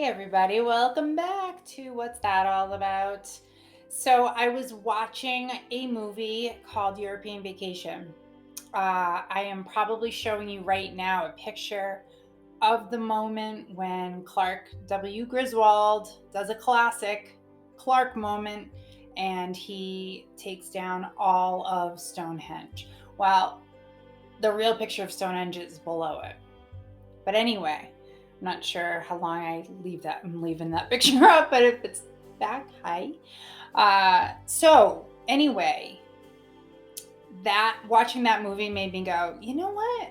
Hey everybody, welcome back to What's That All About? So I was watching a movie called European Vacation. I am probably showing you right now a picture of the moment when Clark W. Griswold does a classic Clark moment and he takes down all of Stonehenge. Well, the real picture of Stonehenge is below it. But anyway, I'm not sure how long I leave that. I'm leaving that picture up, but if it's back, hi. So anyway, that watching that movie made me go, you know what?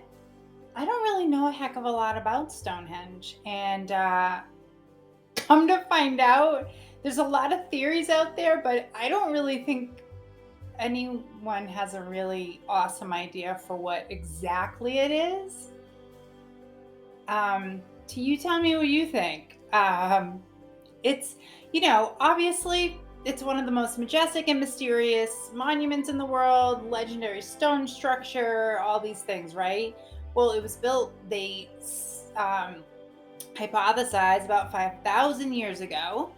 I don't really know a heck of a lot about Stonehenge. And come to find out, there's a lot of theories out there, but I don't really think anyone has a really awesome idea for what exactly it is. To you tell me what you think. It's, obviously it's one of the most majestic and mysterious monuments in the world, legendary stone structure, all these things, right? Well, it was built, they hypothesize about 5,000 years ago.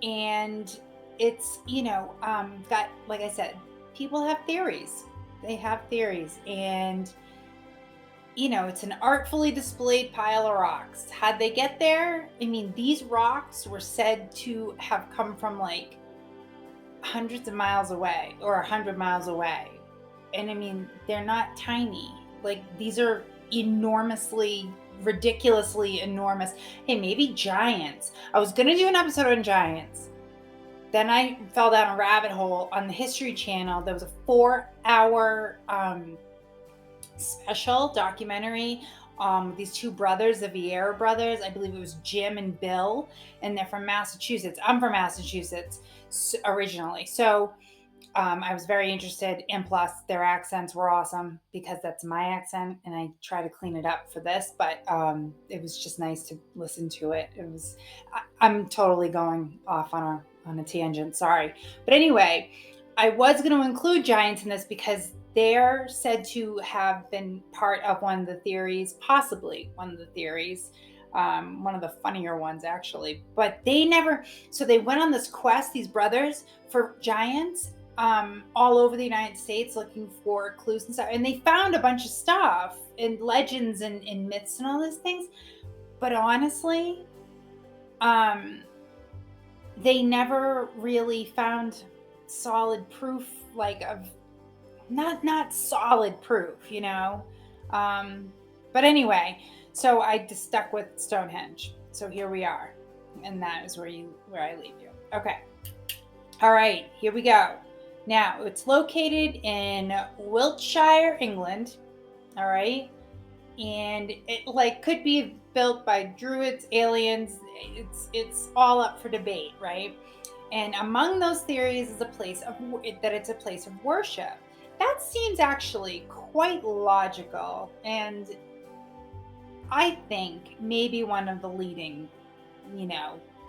And it's, got, like I said, people have theories. They have theories. And it's an artfully displayed pile of rocks. How'd they get there? I mean, these rocks were said to have come from like hundreds of miles away or 100 miles away. And I mean, they're not tiny. Like, these are enormously, ridiculously enormous. Hey, maybe giants. I was going to do an episode on giants. Then I fell down a rabbit hole on the History Channel. There was a 4-hour special documentary. These two brothers, the Vieira brothers, I believe it was Jim and Bill, and they're from Massachusetts. I'm from Massachusetts originally. So I was very interested, and plus their accents were awesome because that's my accent, and I try to clean it up for this. But it was just nice to listen to it. I'm totally going off on a tangent. Sorry, but anyway, I was going to include giants in this because they're said to have been part of one of the theories, possibly one of the theories. One of the funnier ones, actually. But they never, so they went on this quest, these brothers, for giants all over the United States looking for clues and stuff. And they found a bunch of stuff and legends and myths and all these things. But honestly, they never really found solid proof, like of not solid proof, but anyway, so I just stuck with Stonehenge. So here we are, and that is where I leave you. Okay, all right, here we go. Now it's located in Wiltshire, England. All right, and it like could be built by Druids, aliens. It's all up for debate, right? And among those theories is that it's a place of worship. That seems actually quite logical, and I think maybe one of the leading,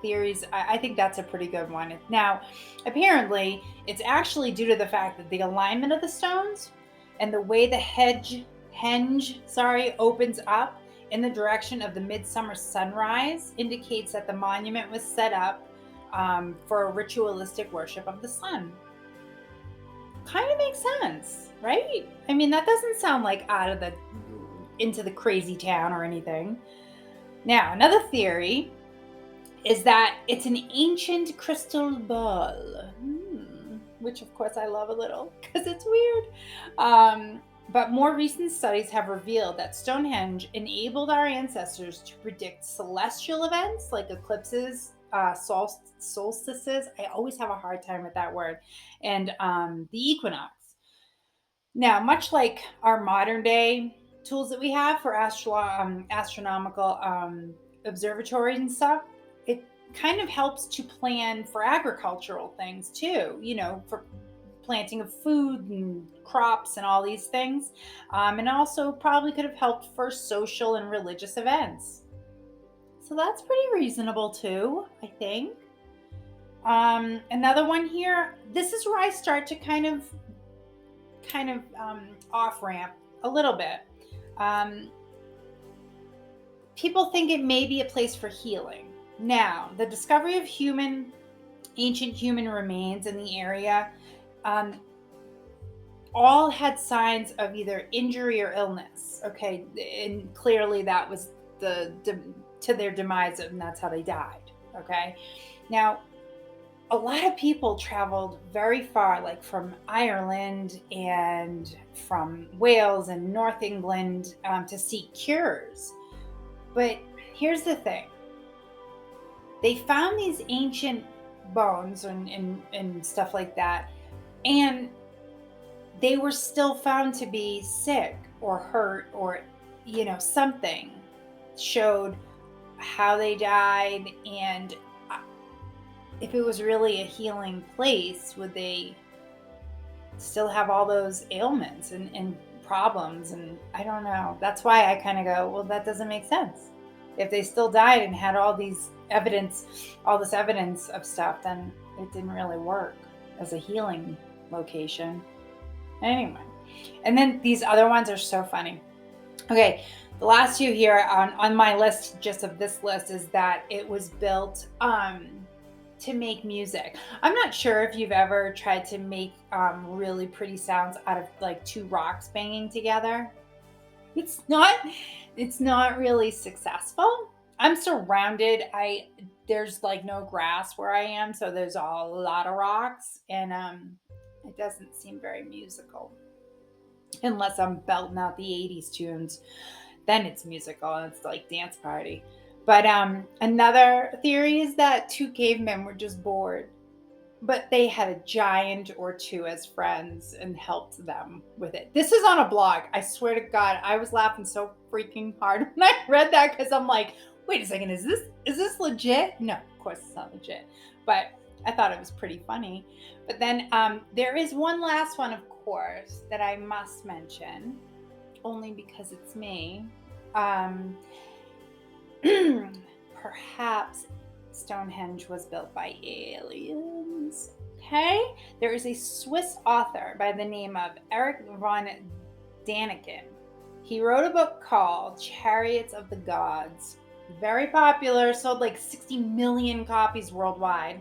theories. I think that's a pretty good one. Now, apparently, it's actually due to the fact that the alignment of the stones and the way the henge opens up in the direction of the midsummer sunrise indicates that the monument was set up for a ritualistic worship of the sun. Kind of makes sense, right? I mean, that doesn't sound like into the crazy town or anything. Now, another theory is that it's an ancient crystal ball, which of course I love a little because it's weird. But more recent studies have revealed that Stonehenge enabled our ancestors to predict celestial events like eclipses, solstices. I always have a hard time with that word, and the equinox. Now, much like our modern day tools that we have for astronomical observatories and stuff, it kind of helps to plan for agricultural things too, for planting of food and crops and all these things. And also probably could have helped for social and religious events. So that's pretty reasonable too, I think. Another one here, this is where I start to kind of off ramp a little bit. People think it may be a place for healing. Now, the discovery of ancient human remains in the area um, all had signs of either injury or illness. Okay, and clearly that was to their demise, and that's how they died. Okay, now a lot of people traveled very far, like from Ireland and from Wales and North England, to seek cures. But here's the thing: they found these ancient bones and stuff like that, and they were still found to be sick or hurt, or something showed how they died. And if it was really a healing place, would they still have all those ailments and problems? And I don't know. That's why I kind of go, well, that doesn't make sense. If they still died and had all this evidence of stuff, then it didn't really work as a healing location. Anyway, and then these other ones are so funny. Okay, the last two here on my list, just of this list, is that it was built to make music. I'm not sure if you've ever tried to make really pretty sounds out of like two rocks banging together. It's not it's not really successful. I'm surrounded. I There's like no grass where I am, so there's a lot of rocks, and it doesn't seem very musical unless I'm belting out the 80s tunes. Then it's musical and it's like dance party. But another theory is that two cavemen were just bored, but they had a giant or two as friends and helped them with it. This is on a blog. I swear to God, I was laughing so freaking hard when I read that, because I'm like, wait a second, is this legit? No, of course it's not legit. But I thought it was pretty funny. But then there is one last one, of course, that I must mention, only because it's me. Um, Perhaps Stonehenge was built by aliens. Okay? There is a Swiss author by the name of Eric von Daniken. He wrote a book called Chariots of the Gods. Very popular, sold like 60 million copies worldwide.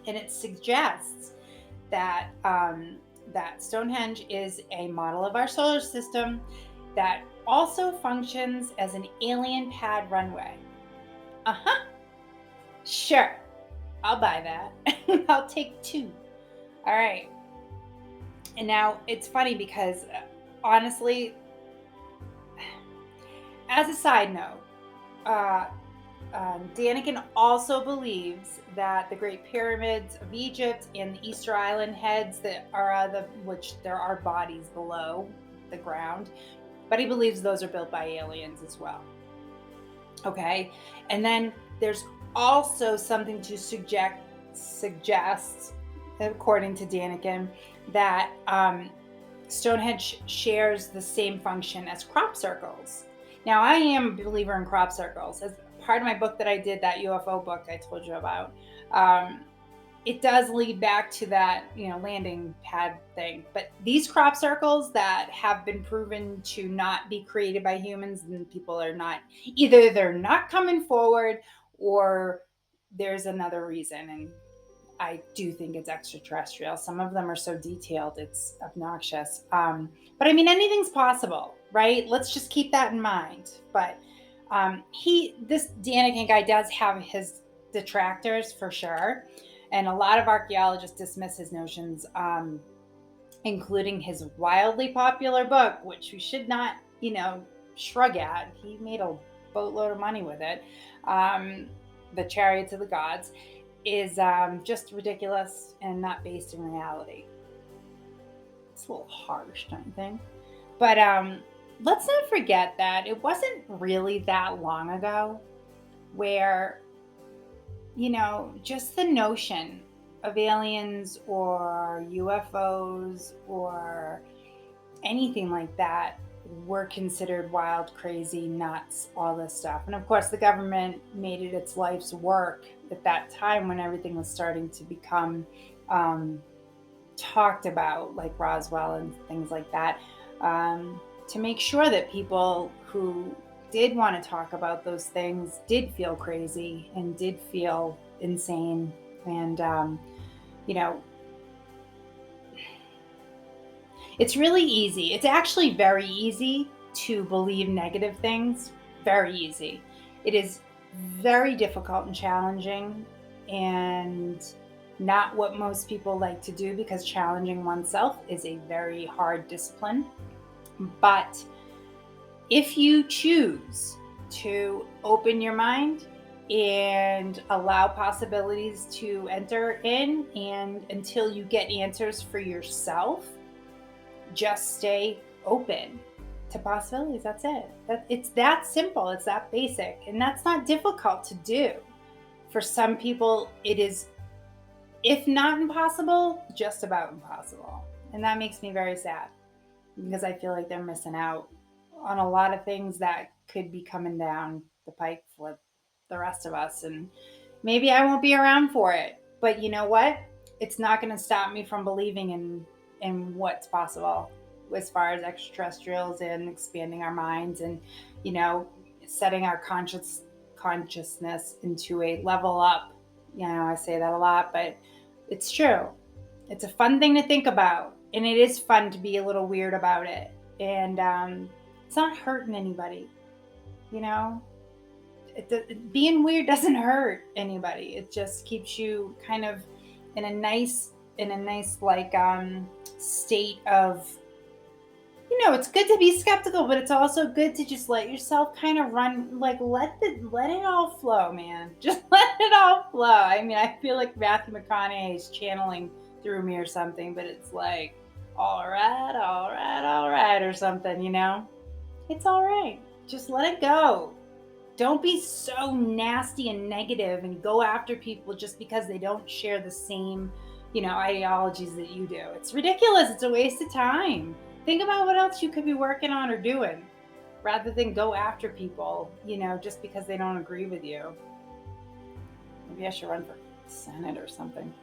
And it suggests that that Stonehenge is a model of our solar system that also functions as an alien pad runway. Uh-huh. Sure. I'll buy that. I'll take two. All right. And now it's funny because honestly, as a side note, uh, Daniken also believes that the Great Pyramids of Egypt and the Easter Island heads that are which there are bodies below the ground, but he believes those are built by aliens as well. Okay, and then there's also something to suggest, according to Daniken, that Stonehenge shares the same function as crop circles. Now, I am a believer in crop circles. As part of my book that I did, that UFO book I told you about, it does lead back to that, landing pad thing. But these crop circles that have been proven to not be created by humans, and people are not, either they're not coming forward or there's another reason. And I do think it's extraterrestrial. Some of them are so detailed, it's obnoxious. But I mean, anything's possible, right? Let's just keep that in mind. But this Daniken guy does have his detractors for sure. And a lot of archaeologists dismiss his notions, including his wildly popular book, which you should not, shrug at. He made a boatload of money with it. The Chariots of the Gods is just ridiculous and not based in reality. It's a little harsh, don't you think? But let's not forget that it wasn't really that long ago where, just the notion of aliens or UFOs or anything like that were considered wild, crazy, nuts, all this stuff. And of course, the government made it its life's work at that time when everything was starting to become talked about, like Roswell and things like that, to make sure that people who did want to talk about those things did feel crazy and did feel insane. And, you know, it's really easy. It's actually very easy to believe negative things. Very easy. It is very difficult and challenging, and not what most people like to do, because challenging oneself is a very hard discipline. But if you choose to open your mind and allow possibilities to enter in, and until you get answers for yourself, just stay open to possibilities. That's it. It's that simple. It's that basic. And that's not difficult to do. For some people, it is, if not impossible, just about impossible. And that makes me very sad, because I feel like they're missing out on a lot of things that could be coming down the pike for the rest of us. And maybe I won't be around for it. But you know what? It's not going to stop me from believing in what's possible as far as extraterrestrials and expanding our minds, and you know, setting our consciousness into a level up. You know, I say that a lot, but it's true. It's a fun thing to think about, and it is fun to be a little weird about it. And it's not hurting anybody, you know. Being weird doesn't hurt anybody. It just keeps you kind of in a nice, like state of, you know, it's good to be skeptical, but it's also good to just let yourself kind of run, like let it all flow, man. Just let it all flow. I mean, I feel like Matthew McConaughey is channeling through me or something, but it's like, all right, all right, all right, or something, you know? It's all right. Just let it go. Don't be so nasty and negative and go after people just because they don't share the same, you know, ideologies that you do. It's ridiculous. It's a waste of time. Think about what else you could be working on or doing, rather than go after people, you know, just because they don't agree with you. Maybe I should run for Senate or something.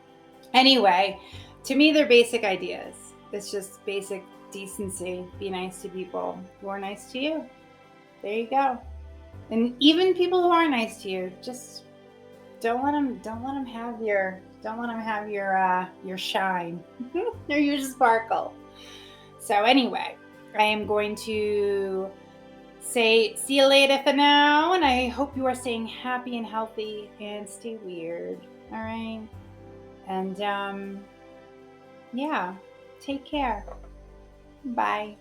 Anyway, to me, they're basic ideas. It's just basic decency. Be nice to people who are nice to you. There you go. And even people who are nice to you, just don't let them have your shine or your sparkle. So anyway, I am going to say see you later for now, and I hope you are staying happy and healthy and stay weird. All right. And yeah, take care. Bye.